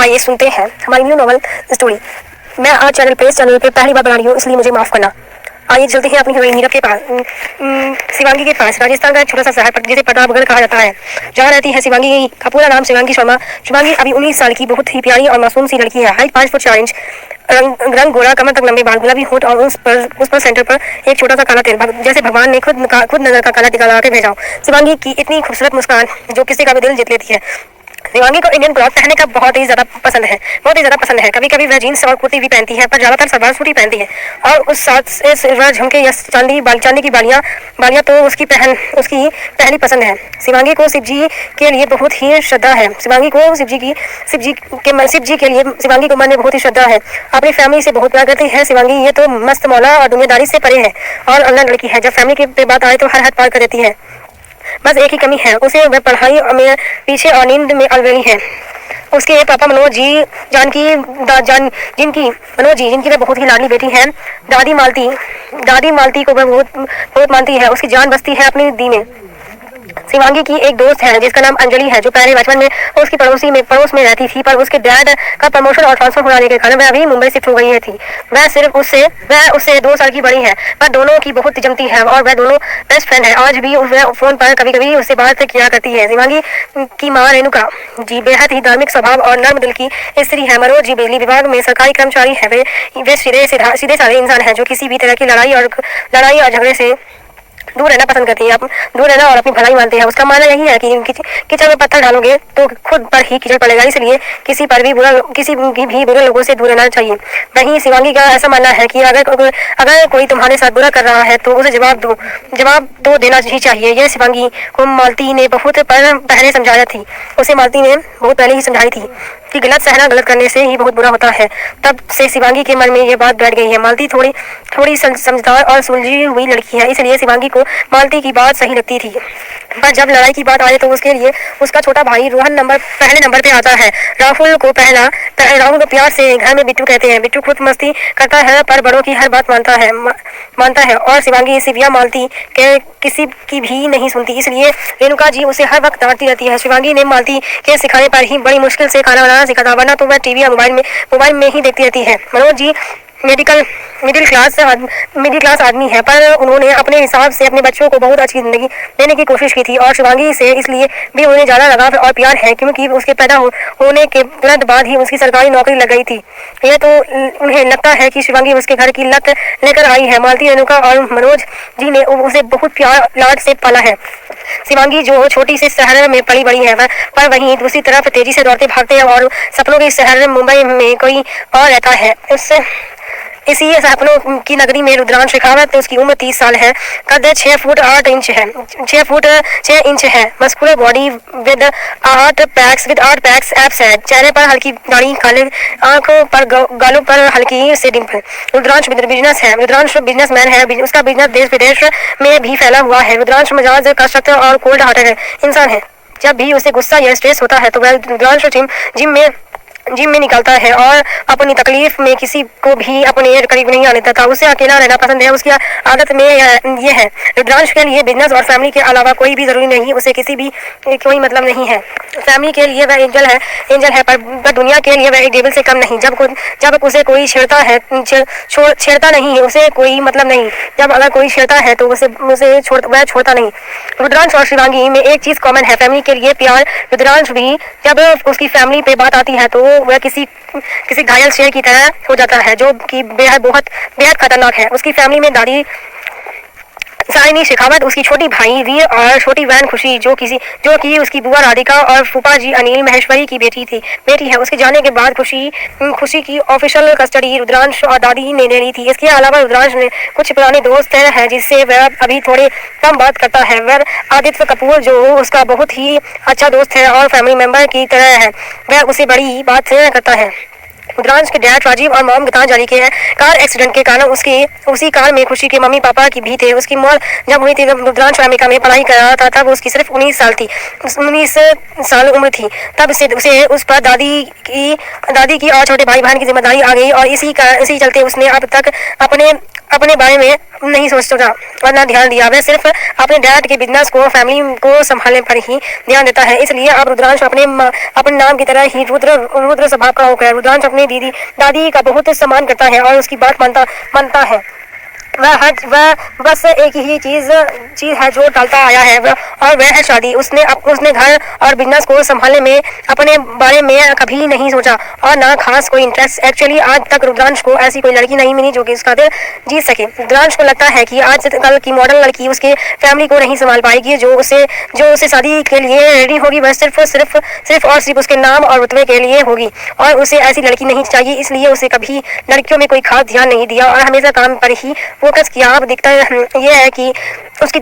आइए सुनते हैं हमारी न्यू नॉवल स्टोरी। मैं आज चैनल पे पहली बार बना रही हूँ, इसलिए मुझे माफ़ करना। आइए चलते हैं अपनी हीरोइन नीरव के पास, शिवांगी के पास। राजस्थान का एक छोटा सा शहर जिसे प्रतापगढ़ कहा जाता है, जहाँ रहती है शिवांगी का पूरा नाम शिवांगी शर्मा। शिवांगी अभी 19 साल की बहुत ही प्यारी और मासूम सी लड़की है। हाइट 5 फुट 4 इंच, रंग गोरा, कमर तक लंबे बाल, गुलाबी होंठ और उस पर सेंटर पर एक छोटा सा काला तिल, जैसे भगवान ने खुद नजर का काला टिका लगा के भेजा हो। शिवांगी की इतनी खूबसूरत मुस्कान जो किसी का भी दिल जीत लेती है। शिवांगी को इंडियन क्लॉथ पहनने का बहुत ही ज्यादा पसंद है। कभी कभी वह जीन्स और कुर्ती भी पहनती है, पर ज्यादातर सलवार सूट ही पहनती है। और उस साथ से वह झुमके या चांदी की बालियां तो उसकी पहली पसंद है। शिवांगी को शिव जी के लिए बहुत ही श्रद्धा है। शिवांगी को शिव जी के लिए शिवांगी को मन में बहुत ही श्रद्धा है। अपनी फैमिली से बहुत प्यार करती है शिवांगी। ये तो मस्त मौला और दुनियादारी से परे है और अल्लाह लड़की है। जब फैमिली की बात आए तो हर हद पार कर देती है। बस एक ही कमी है, उसे वह पढ़ाई में पीछे और नींद में अलबेली है। उसके पापा मनोज जी जिनकी वह बहुत ही लाडली बेटी है। दादी मालती को वह बहुत मानती है। उसकी जान बसती है अपनी दी में। शिवांगी की एक दोस्त है जिसका नाम अंजलि है, जो पहले बचपन में उसकी पड़ोस में रहती थी, पर उसके डैड का प्रमोशन और ट्रांसफर हो जाने के कारण वह अभी मुंबई शिफ्ट हो गई थी। वह उससे 2 साल की बड़ी है, पर दोनों की बहुत जमती है और वह दोनों बेस्ट फ्रेंड है। आज भी वह फोन पर कभी कभी उससे बात किया करती है। शिवांगी की माँ रेणुका जी बेहद ही धार्मिक स्वभाव और नर्म दिल की स्त्री है। मनोज जी बिजली विभाग में सरकारी कर्मचारी है। वे सीधे साधे इंसान है, जो किसी भी तरह की लड़ाई और झगड़े से दूर रहना पसंद करती है। दूर रहना और अपनी भलाई मानते हैं। उसका मानना यही है कि कीचड़ में पत्थर डालोगे तो खुद पर ही कीचड़ पड़ेगा, इसलिए किसी भी बुरे लोगों से दूर रहना चाहिए। वहीं शिवांगी का ऐसा मानना है कि अगर कोई तुम्हारे साथ बुरा कर रहा है तो उसे जवाब तो देना ही चाहिए। यह शिवांगी को मालती ने बहुत पहले ही समझाई थी कि गलत सहना गलत करने से ही बहुत बुरा होता है। तब से शिवांगी के मन में ये बात बैठ गई है। मालती थोड़ी समझदार और सुलझी हुई लड़की है, इसलिए शिवांगी को मालती की बात सही लगती थी। पर जब लड़ाई की बात आए तो उसके लिए उसका छोटा भाई रोहन पहले नंबर पे आता है। राहुल को प्यार से घर में बिट्टू कहते हैं। बिट्टू खुद मस्ती करता है, पर बड़ों की हर बात मानता है और शिवांगी सिविया मालती के किसी की भी नहीं सुनती, इसलिए रेणुका जी उसे हर वक्त डांटती रहती है। शिवांगी ने मालती के सिखाने पर ही बड़ी मुश्किल से खाना बनाना सीखा था, वरना तो वह टीवी या मोबाइल में ही देखती रहती है। मनोज जी मिडिल क्लास आदमी है, पर उन्होंने अपने हिसाब से अपने बच्चों को बहुत अच्छी जिंदगी देने की कोशिश की थी और शिवांगी से इसलिए भी उन्हें ज़्यादा लगाव और प्यार है क्योंकि उसके पैदा होने के तुरंत बाद ही उसकी सरकारी नौकरी लग गई थी। यह तो उन्हें लगता है कि शिवांगी उसके घर की लत लेकर आई है। मालती, रेणुका और मनोज जी ने उसे बहुत प्यार लाड से पाला है। शिवांगी जो छोटी से शहर में पली बड़ी है, पर वहीं दूसरी तरफ तेजी से दौड़ते भागते और सपनों के शहर मुंबई में कोई और रहता है। इसी सपनों की नगरी में रुद्रांश शेखावत, उसकी उम्र 30 साल है। कद 6 फुट 6 इंच है। Muscular body with 8 PACS abs है। चेहरे पर हल्की दाढ़ी, काले आंखों पर गालों पर हल्की से डिंपल। रुद्रांश बिजनेसमैन है। उसका बिजनेस देश विदेश में भी फैला हुआ है। रुद्रांश मिजाज का सख्त और कोल्ड हार्टेड इंसान है। जब भी उसे गुस्सा या स्ट्रेस होता है तो वह रुद्रांश जिम में निकलता है और अपनी तकलीफ में किसी को भी अपने करीब नहीं आने देता। उसे अकेला रहना पसंद है। उसकी आदत में ये है। रुद्रांश के लिए बिजनेस और फैमिली के अलावा कोई भी जरूरी नहीं, उसे कोई मतलब नहीं है। फैमिली के लिए वह एंजल है, पर दुनिया के लिए वह एक डेविल से कम नहीं। जब उसे कोई छेड़ता नहीं है, उसे कोई मतलब नहीं। जब अगर कोई छेड़ता है तो वह छोड़ता नहीं। रुद्रांश और शिवांगी में एक चीज कॉमन है, फैमिली के लिए प्यार। रुद्रांश भी जब उसकी फैमिली पे बात आती है तो वह किसी घायल शेर की तरह हो जाता है, जो कि बेहद खतरनाक है। उसकी फैमिली में दादी साइनी शेखावत, उसकी छोटी भाई वीर और छोटी बहन खुशी, जो कि उसकी बुआ राधिका और फूफा जी अनिल महेश्वरी की बेटी है। उसके जाने के बाद खुशी की ऑफिशियल कस्टडी रुद्रांश और दादी ने ले ली थी। इसके अलावा रुद्रांश ने कुछ पुराने दोस्त हैं जिससे वह अभी थोड़े कम बात करता है। वह आदित्य कपूर, जो उसका बहुत ही अच्छा दोस्त है और फैमिली मेंबर की तरह है, वह उसे बड़ी बात करता है। रुद्रांश के डैड राजीव और मॉम गीतांजलि के कार एक्सीडेंट के कारण उसी कार में खुशी के मम्मी पापा की भी थे। उसकी मौत जब हुई थी जब रुद्रांश अमेरिका में पढ़ाई कर रहा था, तब उसकी सिर्फ 19 साल उम्र थी। तब से उसे उस पर दादी की और छोटे भाई बहन की जिम्मेदारी आ गई और इसी चलते उसने अब तक अपने अपने बारे में नहीं सोचा और ना ध्यान दिया। वह सिर्फ अपने डैड के बिजनेस को, फैमिली को संभालने पर ही ध्यान देता है। इसलिए अब रुद्रांश अपने नाम की तरह ही रुद्र स्वभाव का होकर रुद्रांश अपनी दादी का बहुत सम्मान करता है और उसकी बात मानता है। वह बस एक ही चीज है जो टालता आया है, और वह है शादी। उसने घर और बिजनेस को संभालने में अपने बारे में कभी नहीं सोचा और ना खास कोई इंटरेस्ट। एक्चुअली आज तक रुद्रांश को ऐसी कोई लड़की नहीं मिली जो कि उसका दिल जीत सके। रुद्रांश को लगता है कि आजकल की मॉडर्न लड़की उसके फैमिली को नहीं संभाल पाएगी। जो उसे शादी के लिए रेडी होगी वह सिर्फ और सिर्फ उसके नाम और रुतबे के लिए होगी, और उसे ऐसी लड़की नहीं चाहिए। इसलिए उसे कभी लड़कियों में कोई खास ध्यान नहीं दिया और हमेशा काम पर ही फोकस किया। अब दिक्कत यह है कि उसकी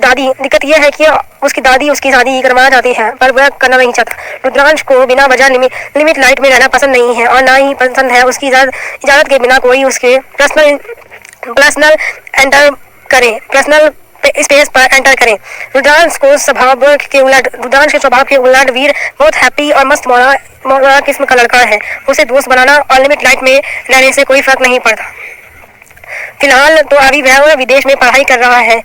दादी उसकी शादी करवाना चाहती है, पर वह करना नहीं चाहता। रुद्रांश को बिना वजह लिमिट लाइट में रहना पसंद नहीं है और ना ही पसंद है उसकी इजाजत के बिना कोई उसके पर्सनल स्पेस पर एंटर करे। रुद्रांश के स्वभाव के उलट वीर बहुत हैप्पी और मस्त मौला किस्म का लड़का है। उसे दोस्त बनाना और लिमिट लाइट में रहने से कोई फर्क नहीं पड़ता। फिलहाल तो अभी वह विदेश में पढ़ाई कर रहा है।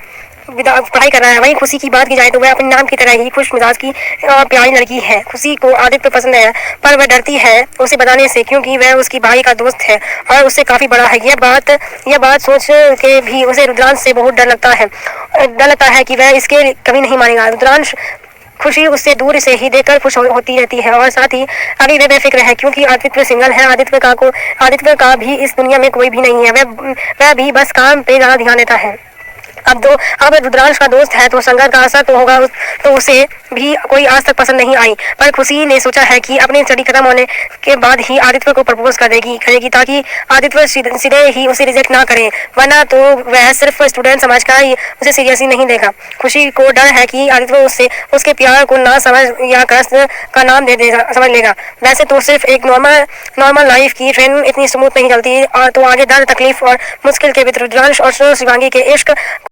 वहीं खुशी की बात की जाए तो वह अपने नाम की तरह ही खुश मिजाज की और प्यारी लड़की है। खुशी को आदित्य पसंद है, पर वह डरती है उसे बताने से, क्योंकि वह उसकी भाई का दोस्त है और उससे काफी बड़ा है। यह बात सोच के भी उसे रुद्रांश से बहुत डर लगता है कि वह इसके कभी नहीं मानेगा। रुद्रांश खुशी उससे दूर से ही देखकर खुश होती रहती है और साथ ही अभी वे बेफिक्र है, क्योंकि आदित्य सिंगल है। आदित्य का भी इस दुनिया में कोई भी नहीं है। वह भी बस काम पे ज्यादा ध्यान देता है। अब रुद्रांश का दोस्त है तो संगत का असर तो होगा, तो उसे भी कोई आज तक पसंद नहीं आई। पर खुशी ने सोचा है कि अपनी स्टडी खत्म होने के बाद ही आदित्य को प्रपोज करेगी ताकि आदित्य सीधे ही उसे रिजेक्ट ना करे, वरना तो वह सिर्फ स्टूडेंट समझकर ही उसे सीरियसली नहीं देगा। खुशी को डर है कि आदित्य उसके प्यार को ना समझ या क्रश का नाम समझ लेगा। वैसे तो सिर्फ एक नॉर्मल लाइफ की ट्रेन इतनी स्मूथ नहीं चलती, और तो आगे दर्द, तकलीफ और मुश्किल के बीच रुद्रांश और शिवांगी के इश्क